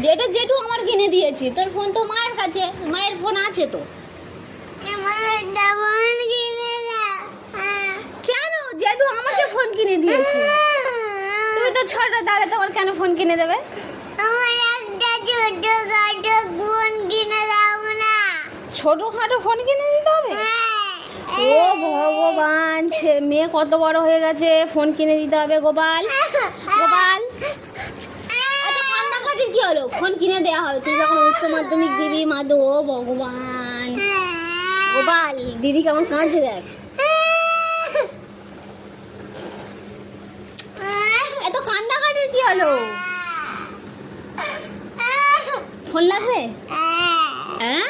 যেটা জেঠু আমার কিনে দিয়েছি। তোর ফোন তো মায়ের কাছে, মায়ের ফোন আছে তো। কেন? জেঠু আমাকে ফোন কিনে দিয়েছে। তুমি তো ছোট, দাঁড়া, তোমার কেন ফোন কিনে দেবে? ছোটখাটো ফোন কিনে দিতে হবে? ও ভগবান, মেয়ে কত বড় হয়ে গেছে, ফোন কিনে দিতে হবে? গোপাল, গোপাল, এত কান্না কাটির কি হলো? ফোন কিনে দেওয়া হবে, তুই যখন উচ্চ মাধ্যমিক দিবি। মাধব, ও ভগবান। গোপাল, দিদি কেমন কাঁদছে দেখ। এত কান্না কাটির কি হলো? ফোন লাগবে? হ্যাঁ,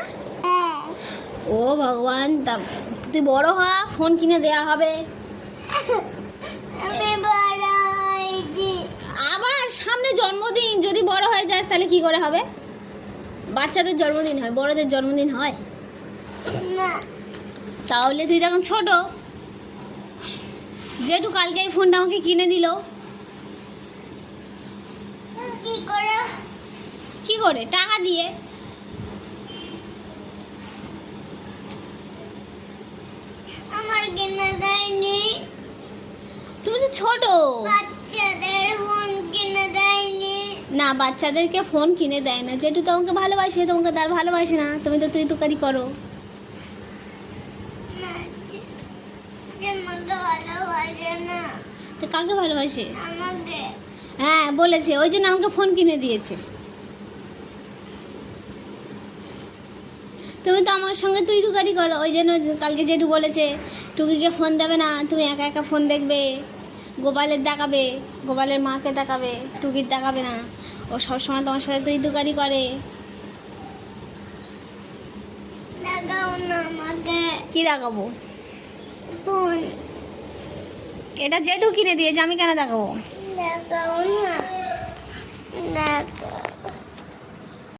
ও ভগবান, তা তুই বড় হ, ফোন কিনে দেয়া হবে। আবার সামনে জন্মদিন, যদি বড় হয়ে যাস তাহলে কি করে হবে? বাচ্চাদের জন্মদিন হয়, বড়দের জন্মদিন হয় না। তাহলে তুই তখন ছোট। যেটু কালকে এই ফোনটা আমাকে কিনে দিল। কি করে? টাকা দিয়ে। আমার কিনে দেয়নি। তুমি তো ছোট। বাচ্চাদের ফোন কিনে দেয়নি। না, বাচ্চাদেরকে ফোন কিনে দেয় না। যেটু তোমাকে ভালোবাসে, তোমাকে তার ভালোবাসে না। তুমি তো তুই তুকারি করো। তো কাকে ভালোবাসে? আমাকে। হ্যাঁ, বলেছে, ওই জন্য আমাকে ফোন কিনে দিয়েছে। তুমি তো আমার সঙ্গে তুই তুকারি করো, ওই জন্য কালকে যেটু বলেছে টুকিকে ফোন দেবে না, তুমি একা একা ফোন দেখবে, গোপালের দেখাবে, গোপালের মাকে দেখাবে, টুকির দেখাবে না। ও সবসময় তোমার সাথে তুই তুকারি করে। কি দেখাবো? ফোন। এটা যেটু কিনে দিয়েছে, আমি কেন দেখাবো? দেখাবো না।